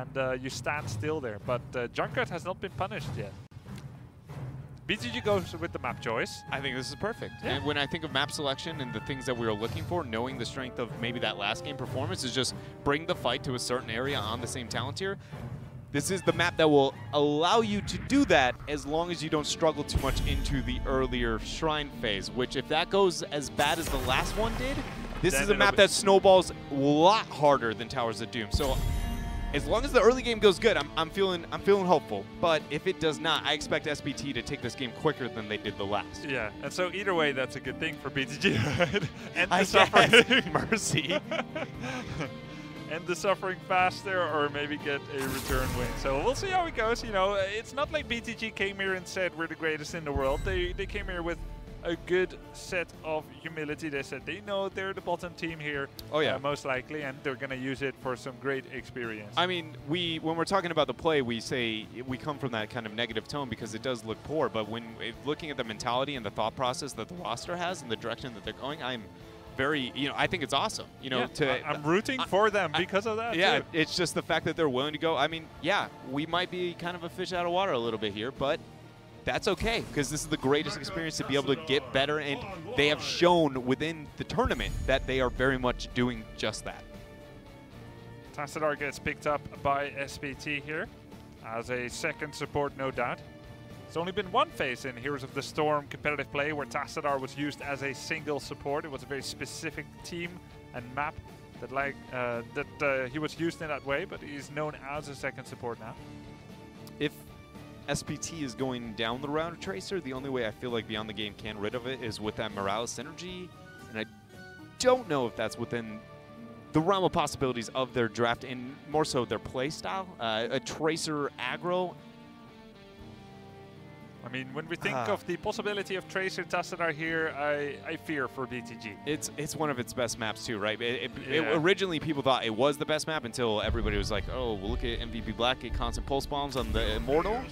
and you stand still there. But Junkrat has not been punished yet. BTG goes with the map choice. I think this is perfect. Yeah. And when I think of map selection and the things that we were looking for, knowing the strength of maybe that last game performance is just bring the fight to a certain area on the same talent tier. This is the map that will allow you to do that as long as you don't struggle too much into the earlier Shrine phase, which if that goes as bad as the last one did, this is a map that snowballs a lot harder than Towers of Doom. So as long as the early game goes good, I'm feeling hopeful. But if it does not, I expect SPT to take this game quicker than they did the last. Yeah, and so either way, that's a good thing for BTG. And the suffering. Mercy. End the suffering faster, or maybe get a return win. So we'll see how it goes. You know, it's not like BTG came here and said we're the greatest in the world. They came here with a good set of humility. They said they know they're the bottom team here, most likely, and they're going to use it for some great experience. I mean, when we're talking about the play, we say we come from that kind of negative tone because it does look poor. But when looking at the mentality and the thought process that the roster has and the direction that they're going, I'm very, I think it's awesome. I'm rooting for them because of that. Yeah, too. It's just the fact that they're willing to go. I mean, yeah, we might be kind of a fish out of water a little bit here, but that's okay, because this is the greatest experience to be able to get better, and they have shown within the tournament that they are very much doing just that. Tassadar gets picked up by SPT here as a second support, no doubt. It's only been one phase in Heroes of the Storm competitive play where Tassadar was used as a single support. It was a very specific team and map that he was used in that way, but he's known as a second support now. If SPT is going down the route of Tracer, the only way I feel like Beyond the Game can rid of it is with that Morales synergy, and I don't know if that's within the realm of possibilities of their draft and more so their play style. A Tracer aggro. I mean, when we think of the possibility of Tracer Tassadar here, I fear for BTG. It's one of its best maps too, right? Originally, people thought it was the best map until everybody was like, oh, well, look at MVP Black get constant pulse bombs on the Immortal.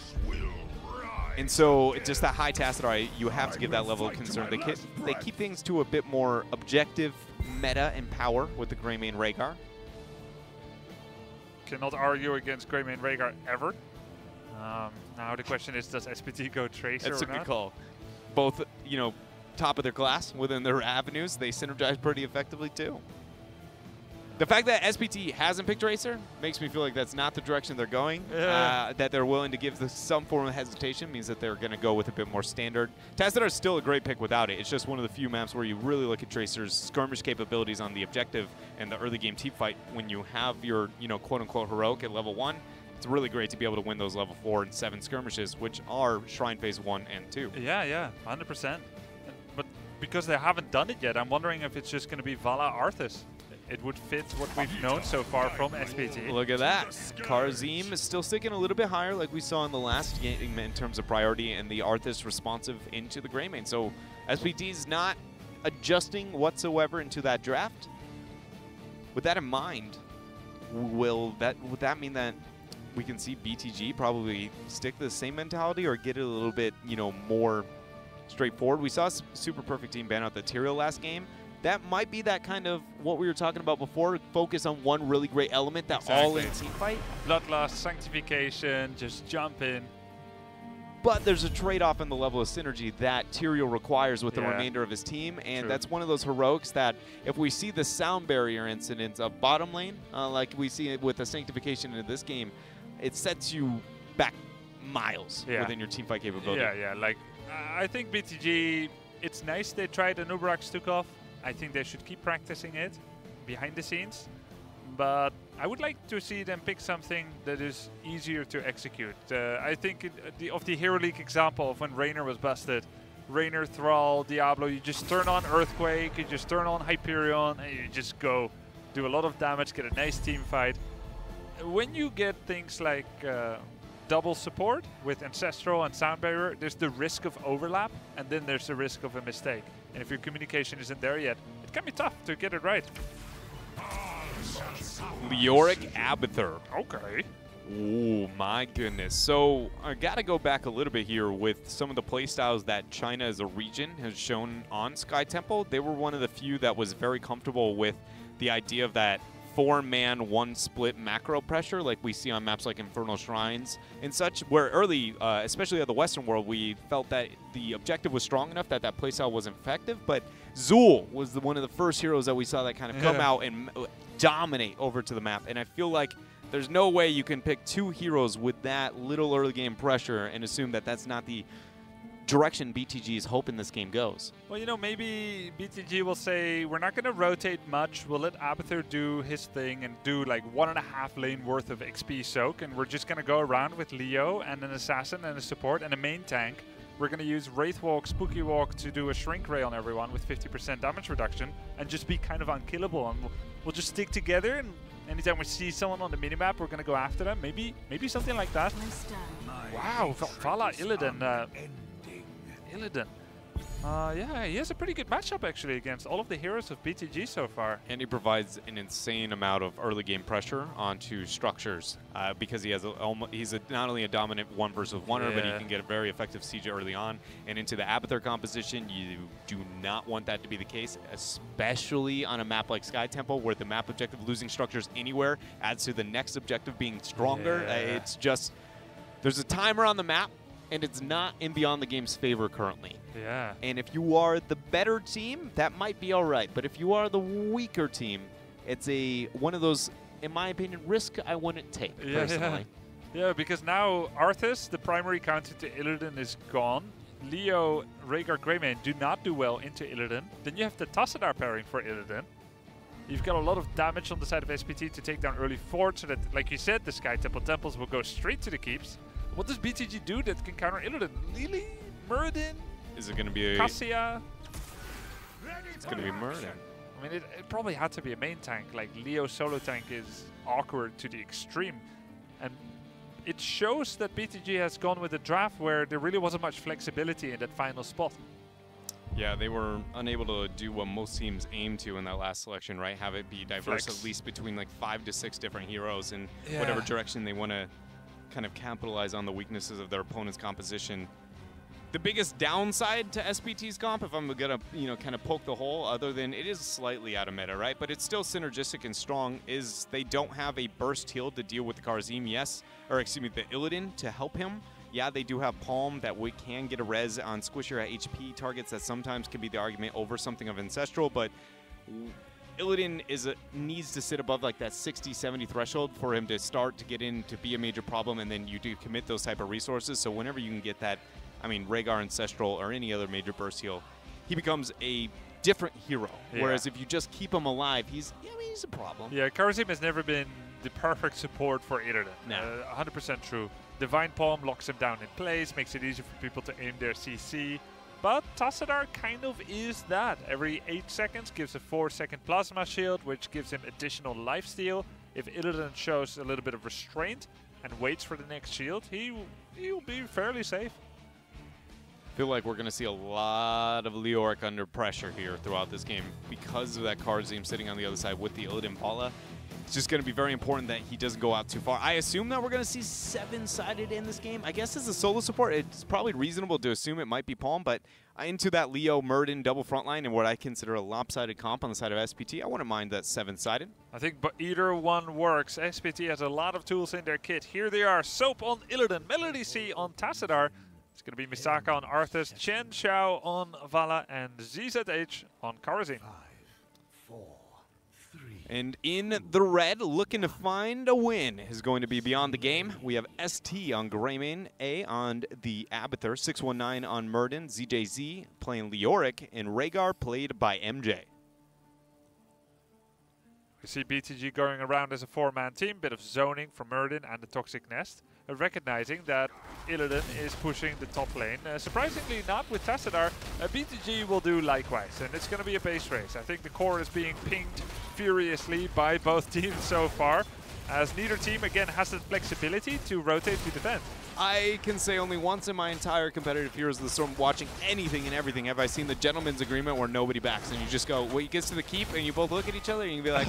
And so just that high Tassadar, you have to give that level of concern. They keep things to a bit more objective meta and power with the Greymane Rhaegar. Cannot argue against Greymane Rhaegar ever. Now the question is, does SPT go Tracer That's or a good not? call. Both, top of their class within their avenues. They synergize pretty effectively too. The fact that SPT hasn't picked Tracer makes me feel like that's not the direction they're going. That they're willing to give some form of hesitation means that they're going to go with a bit more standard. Tassadar is still a great pick without it. It's just one of the few maps where you really look at Tracer's skirmish capabilities on the objective and the early game team fight when you have your, quote-unquote heroic at level 1. It's really great to be able to win those level 4 and 7 skirmishes, which are Shrine Phase 1 and 2. Yeah, 100%. But because they haven't done it yet, I'm wondering if it's just going to be Vala Arthas. It would fit what we've known so far from SPT. Look at that. Karzim is still sticking a little bit higher like we saw in the last game in terms of priority and the Arthas responsive into the Greymane. So SPT is not adjusting whatsoever into that draft. With that in mind, would that mean that we can see BTG probably stick to the same mentality or get it a little bit, more straightforward? We saw Super Perfect Team ban out the Tyrael last game. That might be that kind of what we were talking about before, focus on one really great element, that all-in team fight. Bloodlust, Sanctification, just jump in. But there's a trade-off in the level of synergy that Tyrael requires with the remainder of his team, and that's one of those heroics that if we see the sound barrier incidents of bottom lane, like we see it with the Sanctification in this game, it sets you back miles within your teamfight capability. Yeah, like, I think BTG, it's nice they tried the Nubarak Stukov. I think they should keep practicing it behind the scenes. But I would like to see them pick something that is easier to execute. I think of the Hero League example of when Raynor was busted, Raynor, Thrall, Diablo, you just turn on Earthquake, you just turn on Hyperion, and you just go do a lot of damage, get a nice team fight. When you get things like double support with Ancestral and Sound Barrier, there's the risk of overlap, and then there's the risk of a mistake. And if your communication isn't there yet, it can be tough to get it right. Leoric Abathur. Okay. Oh my goodness. So I gotta go back a little bit here with some of the playstyles that China as a region has shown on Sky Temple. They were one of the few that was very comfortable with the idea of that 4-man, 1-split macro pressure like we see on maps like Infernal Shrines and such, where early, especially at the Western world, we felt that the objective was strong enough that that playstyle was effective, but Zool was one of the first heroes that we saw that kind of come out and dominate over to the map, and I feel like there's no way you can pick 2 heroes with that little early game pressure and assume that that's not the direction BTG is hoping this game goes. Well, you know, maybe BTG will say, we're not going to rotate much. We'll let Abathur do his thing and do like 1.5 lane worth of XP soak, and we're just going to go around with Leo and an assassin and a support and a main tank. We're going to use Wraith Walk, Spooky Walk to do a Shrink Ray on everyone with 50% damage reduction and just be kind of unkillable. And we'll just stick together, and anytime we see someone on the minimap, we're going to go after them. Maybe something like that. Wow, Vala Illidan. Illidan. Yeah, he has a pretty good matchup actually against all of the heroes of BTG so far. And he provides an insane amount of early game pressure onto structures because he has he's not only a dominant 1 versus 1er, but he can get a very effective siege early on. And into the Abathur composition, you do not want that to be the case, especially on a map like Sky Temple, where the map objective losing structures anywhere adds to the next objective being stronger. It's just, there's a timer on the map, and it's not in Beyond the Game's favor currently. Yeah. And if you are the better team, that might be all right. But if you are the weaker team, it's one of those, in my opinion, risk I wouldn't take personally. Yeah, because now Arthas, the primary counter to Illidan, is gone. Leo, Rhaegar, Greymane do not do well into Illidan. Then you have the Tassadar pairing for Illidan. You've got a lot of damage on the side of SPT to take down early fort, so that, like you said, the Sky Temple temples will go straight to the keeps. What does BTG do that can counter Illidan? Lili? Muradin? Is it going to be Cassia? It's going to be Muradin. I mean, it probably had to be a main tank. Like, Leo solo tank is awkward to the extreme. And it shows that BTG has gone with a draft where there really wasn't much flexibility in that final spot. Yeah, they were unable to do what most teams aim to in that last selection, right? Have it be diverse at least between like 5 to 6 different heroes in whatever direction they want to kind of capitalize on the weaknesses of their opponent's composition. The biggest downside to SPT's comp, if I'm gonna, kind of poke the hole, other than it is slightly out of meta, right? But it's still synergistic and strong, is they don't have a burst heal to deal with the Karzim, the Illidan to help him. Yeah, they do have Palm that we can get a res on squishier at HP targets that sometimes can be the argument over something of Ancestral, but Illidan needs to sit above like that 60-70 threshold for him to start to get in to be a major problem, and then you do commit those type of resources. So whenever you can get that, I mean, Rhaegar, Ancestral, or any other major burst heal, he becomes a different hero. Yeah. Whereas if you just keep him alive, he's a problem. Yeah, Karzim has never been the perfect support for Illidan. No. 100% true. Divine Palm locks him down in place, makes it easier for people to aim their CC. But Tassadar kind of is that. Every 8 seconds gives a 4-second plasma shield, which gives him additional lifesteal. If Illidan shows a little bit of restraint and waits for the next shield, he'll be fairly safe. I feel like we're going to see a lot of Leoric under pressure here throughout this game because of that Karzim sitting on the other side with the Illidan Pala. It's just going to be very important that he doesn't go out too far. I assume that we're going to see 7-sided in this game. I guess as a solo support, it's probably reasonable to assume it might be Palm, but into that Leo Muradin double frontline and what I consider a lopsided comp on the side of SPT, I wouldn't mind that 7-sided. I think either one works. SPT has a lot of tools in their kit. Here they are. Soap on Illidan, Melody C on Tassadar. It's going to be Misaka on Arthas, Chen Xiao on Vala, and ZZH on Karazin. 5, 4, 3. And in the red, looking to find a win, is going to be Beyond the Game. We have ST on Greymane, A on the Abathur, 619 on Muradin, ZJZ playing Leoric, and Rhaegar played by MJ. We see BTG going around as a 4-man team, bit of zoning from Muradin and the Toxic Nest, recognizing that Illidan is pushing the top lane. Surprisingly not with Tassadar, BTG will do likewise, and it's going to be a base race. I think the core is being pinged furiously by both teams so far, as neither team again has the flexibility to rotate to defend. I can say only once in my entire competitive Heroes of the Storm watching anything and everything have I seen the gentleman's agreement where nobody backs, and you just go, well, he gets to the keep, and you both look at each other, and you can be like,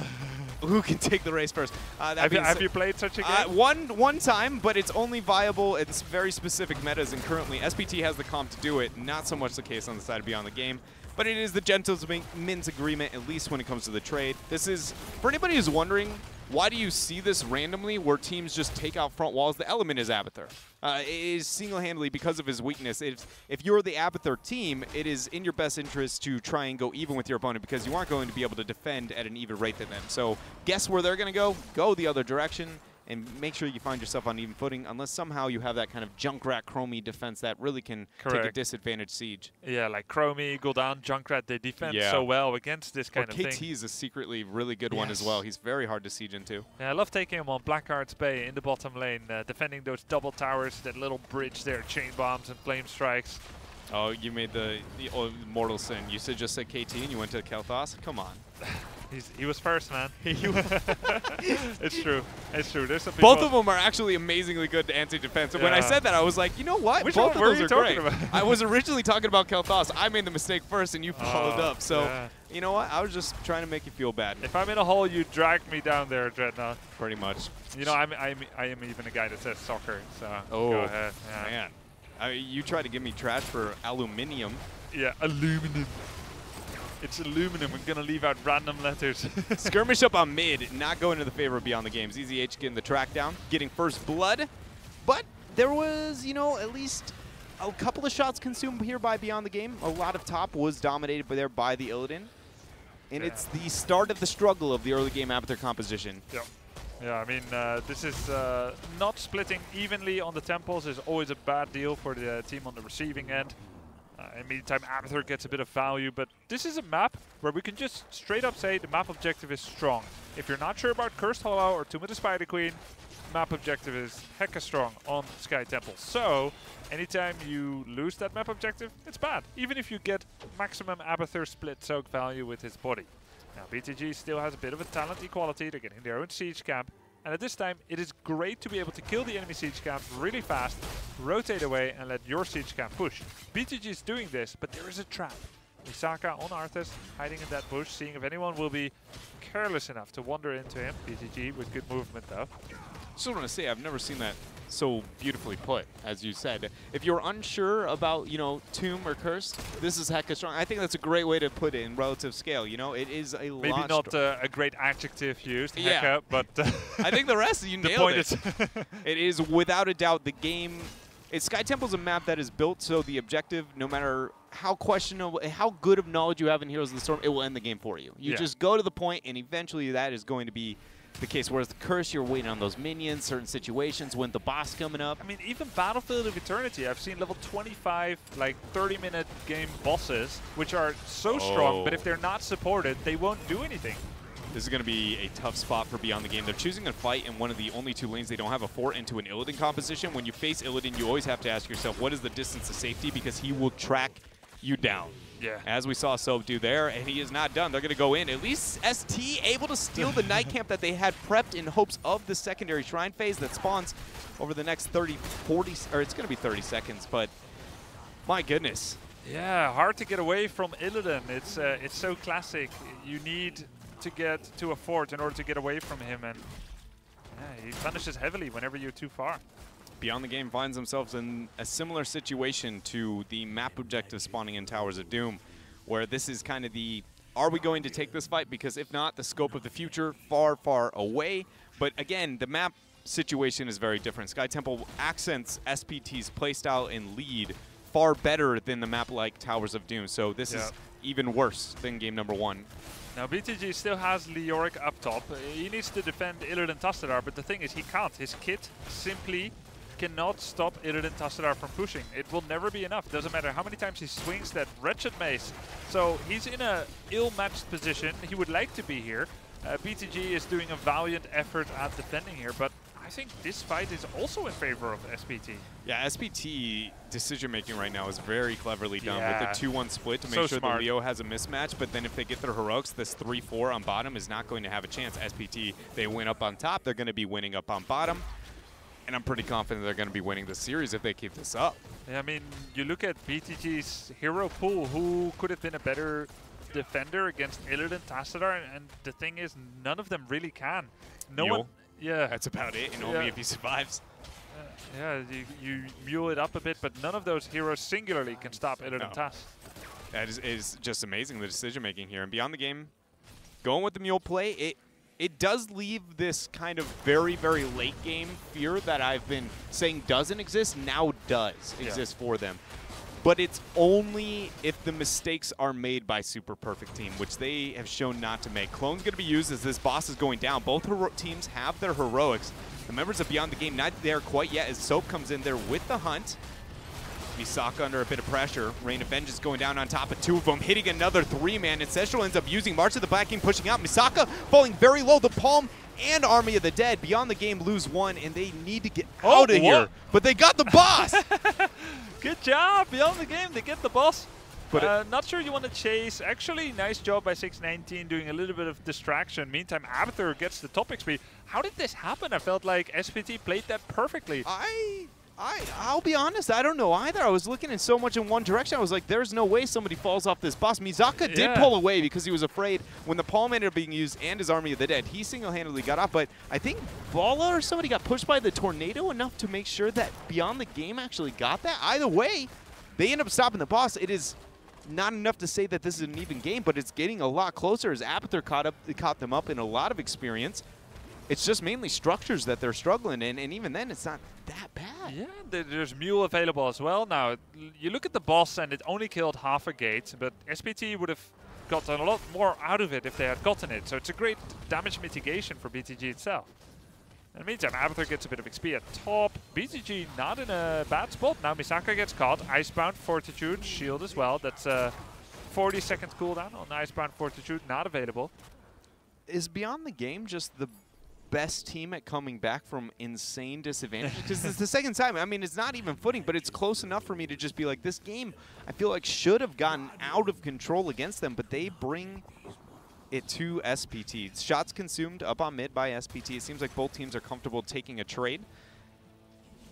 who can take the race first? Have you played such a game? One time, but it's only viable. It's very specific metas, and currently SPT has the comp to do it. Not so much the case on the side of Beyond the Game. But it is the gentleman's agreement, at least when it comes to the trade. This is, for anybody who's wondering, why do you see this randomly where teams just take out front walls? The element is Abathur. It is single-handedly because of his weakness. If you're the Abathur team, it is in your best interest to try and go even with your opponent because you aren't going to be able to defend at an even rate than them. So guess where they're going to go? Go the other direction. And make sure you find yourself on even footing unless somehow you have that kind of Junkrat Chromie defense that really can take a disadvantage siege. Yeah, like Chromie, Gul'dan, Junkrat, they defend so well against this kind of thing. KT is a secretly really good one as well. He's very hard to siege into. Yeah, I love taking him on Blackheart's Bay in the bottom lane, defending those double towers, that little bridge there, chain bombs and flame strikes. Oh, you made the mortal sin. You just said KT and you went to Kel'Thas? Come on. He was first, man. It's true. It's true. There's some people. Both of them are actually amazingly good anti-defense. And when Yeah. I said that, I was like, you know what? Which Both one of were those you are talking great. about? I was originally talking about Kel'Thas. I made the mistake first, and you followed up. So, yeah. you know what? I was just trying to make you feel bad. If I'm in a hole, you drag me down there, Dreadnought. Pretty much. You know, I am even a guy that says soccer, so Oh, go ahead. Yeah. man. You tried to give me trash for aluminium. Yeah, aluminum. It's aluminum. I'm going to leave out random letters. Skirmish up on mid, not going to the favor of Beyond the Games. Easy H getting the track down, getting first blood. But there was, you know, at least a couple of shots consumed here by Beyond the Game. A lot of top was dominated by the Illidan. And it's the start of the struggle of the early game Abathur composition. Yep. Yeah, I mean, this is not splitting evenly on the temples is always a bad deal for the team on the receiving end. In the meantime, Abathur gets a bit of value, but this is a map where we can just straight up say the map objective is strong. If you're not sure about Cursed Hollow or Tomb of the Spider Queen, map objective is hecka strong on Sky Temple. So, anytime you lose that map objective, it's bad. Even if you get maximum Abathur split soak value with his body. Now, BTG still has a bit of a talent equality. They're getting their own siege camp. And at this time, it is great to be able to kill the enemy siege camp really fast, rotate away, and let your siege camp push. BTG is doing this, but there is a trap. Misaka on Arthas, hiding in that bush, seeing if anyone will be careless enough to wander into him. BTG with good movement, though. Just want to say, I've never seen that so beautifully put, as you said. If you're unsure about, you know, Tomb or Cursed, this is hecka strong. I think that's a great way to put it in relative scale. You know, it is a lot. Maybe not a great adjective used, hecka, but I think the rest you nailed it. It is without a doubt the game. Sky Temple's a map that is built so the objective, no matter how questionable, how good of knowledge you have in Heroes of the Storm, it will end the game for you. You just go to the point, and eventually that is going to be the case. Whereas the Curse, you're waiting on those minions, certain situations, when the boss coming up. I mean, even Battlefield of Eternity, I've seen level 25, like 30-minute game bosses, which are so strong, but if they're not supported, they won't do anything. This is going to be a tough spot for Beyond the Game. They're choosing to fight in one of the only two lanes they don't have a fort into an Illidan composition. When you face Illidan, you always have to ask yourself, what is the distance to safety? Because he will track you down. Yeah. As we saw Soap do there, and he is not done. They're going to go in. At least ST able to steal the night camp that they had prepped in hopes of the secondary shrine phase that spawns over the next 30, 40, or it's going to be 30 seconds, but my goodness. Yeah, hard to get away from Illidan. It's so classic. You need to get to a fort in order to get away from him, and yeah, he punishes heavily whenever you're too far. Beyond the Game finds themselves in a similar situation to the map objective spawning in Towers of Doom, where this is kind of the, are we going to take this fight? Because if not, the scope of the future, far, far away. But again, the map situation is very different. Sky Temple accents SPT's playstyle and lead far better than the map like Towers of Doom. So this is even worse than game number one. Now BTG still has Leoric up top. He needs to defend Illidan Tastadar, but the thing is he can't. His kit simply cannot stop Illidan Tastadar from pushing. It will never be enough. Doesn't matter how many times he swings that wretched mace. So he's in a ill-matched position. He would like to be here. BTG is doing a valiant effort at defending here, but I think this fight is also in favor of SPT. Yeah, SPT decision-making right now is very cleverly done with the 2-1 split to make sure smart. the Leo has a mismatch, but then if they get their heroics, this 3-4 on bottom is not going to have a chance. SPT, they win up on top, they're going to be winning up on bottom, and I'm pretty confident they're going to be winning the series if they keep this up. Yeah, I mean, you look at BTG's hero pool, who could have been a better defender against Illidan Tastadar, and the thing is, none of them really can. No Mule. one. Yeah, That's about it, and only if he survives. yeah, you mule it up a bit, but none of those heroes singularly can stop Illidan Tast. That is just amazing, the decision-making here. And beyond the game, going with the mule play, it does leave this kind of very, very late game fear that I've been saying doesn't exist, now does exist for them. But it's only if the mistakes are made by Super Perfect Team, which they have shown not to make. Clone's going to be used as this boss is going down. Both teams have their heroics. The members of Beyond the Game not there quite yet as Soap comes in there with the hunt. Misaka under a bit of pressure. Rain of Vengeance going down on top of two of them, hitting another three-man. Ancestral ends up using March of the Black King, pushing out. Misaka falling very low. The Palm and Army of the Dead Beyond the Game lose one, and they need to get out of here. But they got the boss! Good job, Beyond the Game, they get the boss. But not sure you want to chase. Actually, nice job by 619 doing a little bit of distraction. Meantime, Abathur gets the top XP. How did this happen? I felt like SPT played that perfectly. I'll be honest, I don't know either. I was looking in so much in one direction. I was like, there's no way somebody falls off this boss. Misaka did pull away because he was afraid when the palm ended up being used and his Army of the Dead. He single-handedly got off, but I think Bala or somebody got pushed by the tornado enough to make sure that Beyond the Game actually got that. Either way, they end up stopping the boss. It is not enough to say that this is an even game, but it's getting a lot closer as Abathur caught them up in a lot of experience. It's just mainly structures that they're struggling in, and even then, it's not that bad. Yeah, there's Mule available as well. Now, you look at the boss, and it only killed half a gate, but SPT would have gotten a lot more out of it if they had gotten it. So it's a great damage mitigation for BTG itself. In the meantime, Abathur gets a bit of XP at top. BTG not in a bad spot. Now Misaka gets caught. Icebound Fortitude, shield as well. That's a 40-second cooldown on Icebound Fortitude, not available. Is Beyond the Game just the best team at coming back from insane disadvantage? Because it's the second time. I mean, it's not even footing, but it's close enough for me to just be like, this game, I feel like, should have gotten out of control against them, but they bring it to SPT. Shots consumed up on mid by SPT. It seems like both teams are comfortable taking a trade.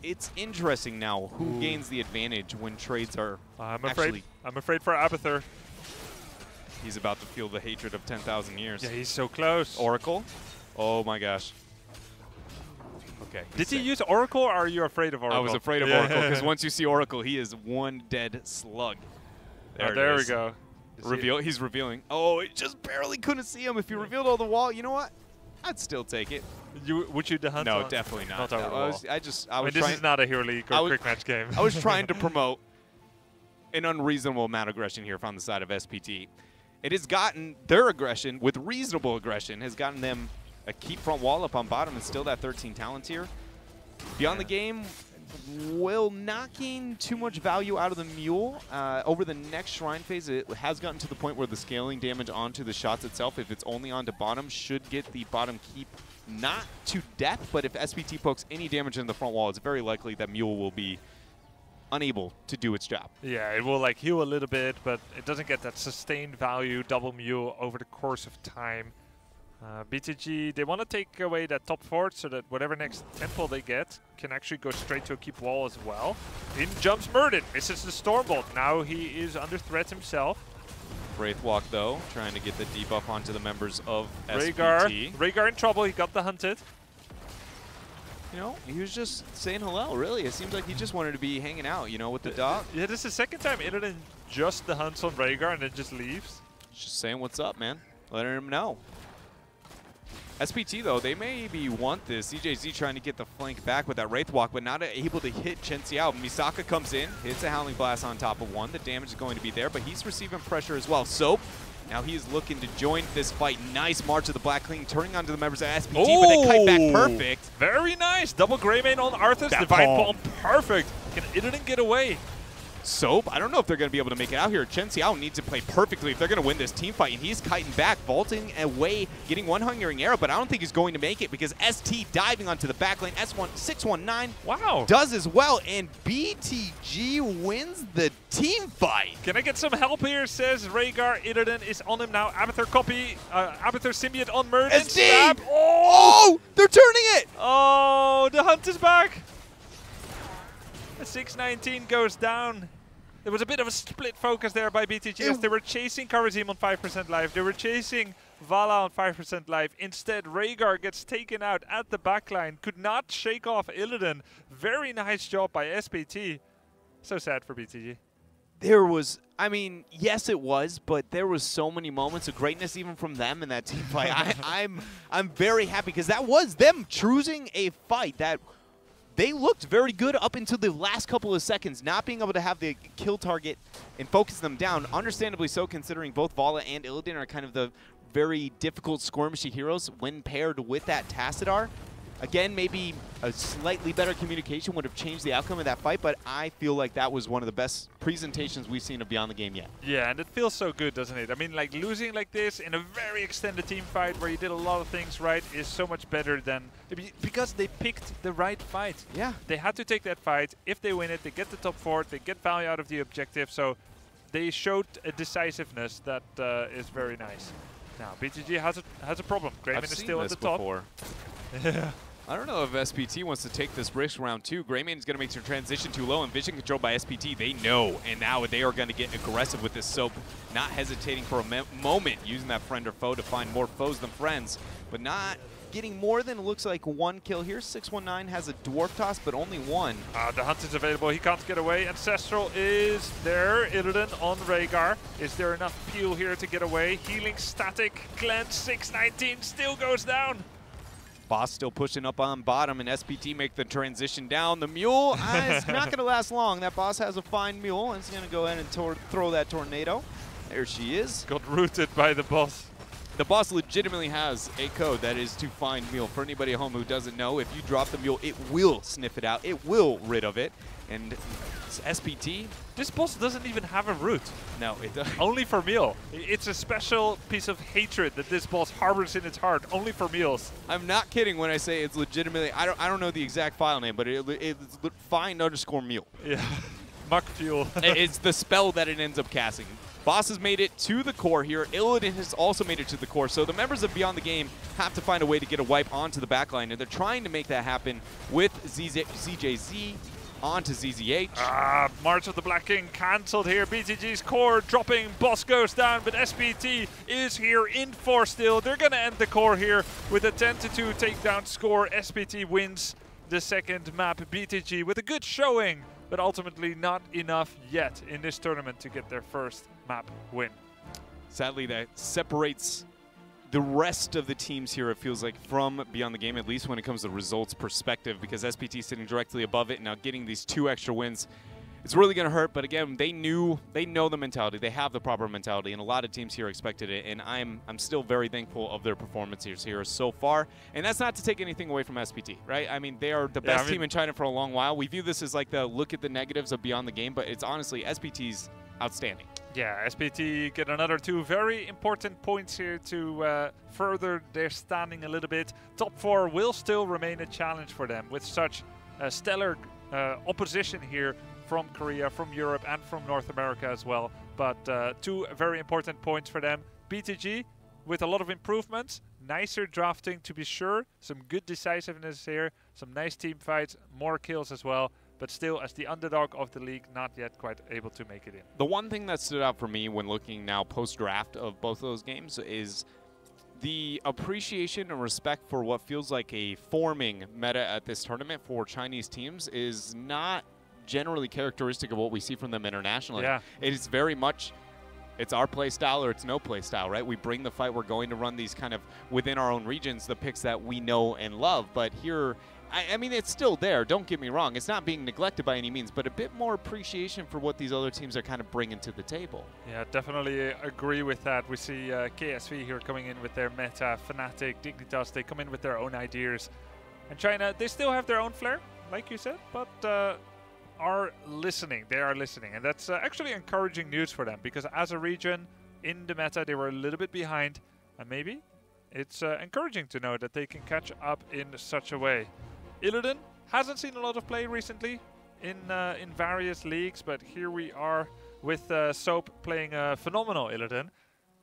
It's interesting now who gains the advantage when trades are I'm afraid for Abathur. He's about to feel the hatred of 10,000 years. Yeah, he's so close. Oracle? Oh my gosh. Okay. Did he use Oracle, or are you afraid of Oracle? I was afraid of Oracle, because once you see Oracle, he is one dead slug. There we go. He's revealing. Oh, it just barely couldn't see him. If he revealed all the wall, you know what? I'd still take it. Would you the hunt? No, definitely not. Not over the wall. I was this is not a Hero League or quick match game. I was trying to promote an unreasonable amount of aggression here from the side of SPT. It has gotten their aggression, with reasonable aggression, has gotten them a keep front wall up on bottom and still that 13 talent tier. Beyond the Game will not gain too much value out of the Mule. Over the next Shrine phase, it has gotten to the point where the scaling damage onto the shots itself, if it's only onto bottom, should get the bottom keep not to death, but if SPT pokes any damage in the front wall, it's very likely that Mule will be unable to do its job. Yeah, it will like heal a little bit, but it doesn't get that sustained value, double Mule over the course of time. BTG, they want to take away that top fort so that whatever next temple they get can actually go straight to a keep wall as well. In jumps Murden, misses the Stormbolt. Now he is under threat himself. Wraithwalk, though, trying to get the debuff onto the members of Rhaegar. SPT. Rhaegar in trouble, he got the hunted. You know, he was just saying hello, really. It seems like he just wanted to be hanging out, you know, with the dog. Yeah, this is the second time Illidan just the hunts on Rhaegar and then just leaves. Just saying what's up, man. Letting him know. SPT, though, they maybe want this. CJZ trying to get the flank back with that Wraithwalk, but not able to hit Chen Xiao. Misaka comes in, hits a Howling Blast on top of one. The damage is going to be there, but he's receiving pressure as well. Soap, now he's looking to join this fight. Nice March of the Black King, turning onto the members of SPT, but they kite back perfect. Very nice. Double Greymane on Arthas. Divine Palm, perfect. Can Illidan get away? Soap, I don't know if they're going to be able to make it out here. Chen Xiao needs to play perfectly if they're going to win this team fight, and he's kiting back, vaulting away, getting one Hungering Arrow, but I don't think he's going to make it because ST diving onto the back lane. S619 wow, does as well, and BTG wins the team fight. Can I get some help here, says Rhaegar. Illidan is on him now. Abathur copy, Abathur symbiote on Murden. ST! Oh, they're turning it! Oh, the hunt is back. 619 goes down. There was a bit of a split focus there by BTG as they were chasing Karazim on 5% life. They were chasing Vala on 5% life. Instead, Rhaegar gets taken out at the backline. Could not shake off Illidan. Very nice job by SPT. So sad for BTG. There was, I mean, yes, it was, but there was so many moments of greatness even from them in that team fight. I'm very happy because that was them choosing a fight that they looked very good up until the last couple of seconds, not being able to have the kill target and focus them down. Understandably so, considering both Vala and Illidan are kind of the very difficult skirmishy heroes when paired with that Tassadar. Again, maybe a slightly better communication would have changed the outcome of that fight, but I feel like that was one of the best presentations we've seen of Beyond the Game yet. Yeah, and it feels so good, doesn't it? I mean, like losing like this in a very extended team fight where you did a lot of things right is so much better than... Because they picked the right fight. Yeah. They had to take that fight. If they win it, they get the top 4, they get value out of the objective, so they showed a decisiveness that is very nice. Now, BTG has a problem. Greyman is still at the top. Yeah. I don't know if SPT wants to take this risk round 2. Greyman is going to make their transition too low, and vision controlled by SPT. They know, and now they are going to get aggressive with this Soap, not hesitating for a moment, using that friend or foe to find more foes than friends, but not getting more than it looks like 1 kill here. 619 has a dwarf toss, but only 1. The hunt is available. He can't get away. Ancestral is there. Illidan on Rhaegar. Is there enough peel here to get away? Healing static. Cleanse 619 still goes down. Boss still pushing up on bottom, and SPT make the transition down. The mule is not going to last long. That boss has a fine mule, and he's going to go ahead and throw that tornado. There she is. Got rooted by the boss. The boss legitimately has a code that is to find mule. For anybody at home who doesn't know, if you drop the mule, it will sniff it out. It will rid of it. And SPT, this boss doesn't even have a root. No, it doesn't. Only for meal. It's a special piece of hatred that this boss harbors in its heart, only for meals. I'm not kidding when I say it's legitimately, I don't know the exact file name, but it's find_mule. Yeah, muck fuel. It's the spell that it ends up casting. Boss has made it to the core here. Illidan has also made it to the core. So the members of Beyond the Game have to find a way to get a wipe onto the backline, and they're trying to make that happen with CJZ onto ZZH. March of the Black King cancelled here. BTG's core dropping. Boss goes down, but SPT is here in 4 still. They're going to end the core here with a 10-2 takedown score. SPT wins the second map. BTG with a good showing, but ultimately not enough yet in this tournament to get their first map win. Sadly, that separates the rest of the teams here, it feels like, from Beyond the Game, at least when it comes to results perspective, because SPT sitting directly above it and now getting these 2 extra wins, it's really going to hurt. But again, they know the mentality. They have the proper mentality, and a lot of teams here expected it, and I'm still very thankful of their performances here so far. And that's not to take anything away from SPT, right? I mean, they are the best team in China for a long while. We view this as like the look at the negatives of Beyond the Game, but it's honestly SPT's outstanding. Yeah, SPT get another 2 very important points here to further their standing a little bit. Top 4 will still remain a challenge for them with such stellar opposition here from Korea, from Europe, and from North America as well. But 2 very important points for them. BTG with a lot of improvements, nicer drafting to be sure, some good decisiveness here, some nice team fights, more kills as well. But still, as the underdog of the league, not yet quite able to make it in. The one thing that stood out for me when looking now post-draft of both of those games is the appreciation and respect for what feels like a forming meta at this tournament for Chinese teams is not generally characteristic of what we see from them internationally. Yeah. It is very much, it's our play style or it's no play style, right? We bring the fight, we're going to run these kind of within our own regions, the picks that we know and love. But here, I mean, it's still there. Don't get me wrong. It's not being neglected by any means, but a bit more appreciation for what these other teams are kind of bringing to the table. Yeah, definitely agree with that. We see KSV here coming in with their meta, Fnatic, Dignitas. They come in with their own ideas. And China, they still have their own flair, like you said, but are listening. They are listening. And that's actually encouraging news for them, because as a region in the meta, they were a little bit behind. And maybe it's encouraging to know that they can catch up in such a way. Illidan hasn't seen a lot of play recently in various leagues, but here we are with Soap playing a phenomenal Illidan.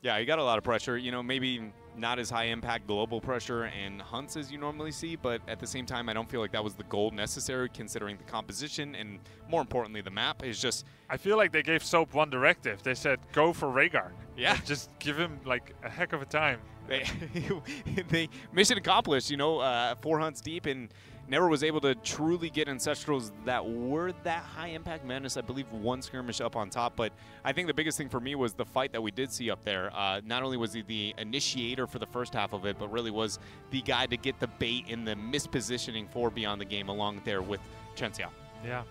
Yeah, you got a lot of pressure. You know, maybe not as high impact global pressure and hunts as you normally see, but at the same time, I don't feel like that was the goal necessary considering the composition and more importantly, the map is just... I feel like they gave Soap one directive. They said, go for Rhaegar. Yeah. Just give him like a heck of a time. They mission accomplished, you know, 4 hunts deep, and never was able to truly get Ancestrals that were that high impact. Madness, I believe, one skirmish up on top, but I think the biggest thing for me was the fight that we did see up there. Not only was he the initiator for the first half of it, but really was the guy to get the bait in the mispositioning for Beyond the Game along there with Chen Xiao. Yeah.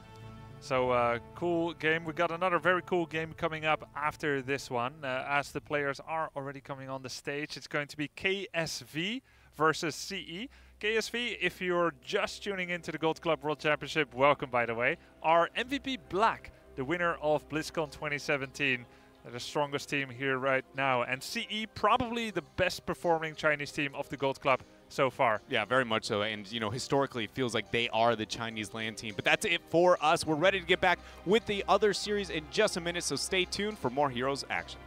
So cool game. We got another very cool game coming up after this one. As the players are already coming on the stage, it's going to be KSV versus CE. KSV, if you're just tuning into the Gold Club World Championship, welcome by the way, are MVP Black, the winner of BlizzCon 2017. They're the strongest team here right now. And CE, probably the best performing Chinese team of the Gold Club so far. Yeah, very much so. And, you know, historically, it feels like they are the Chinese LAN team. But that's it for us. We're ready to get back with the other series in just a minute, so stay tuned for more Heroes action.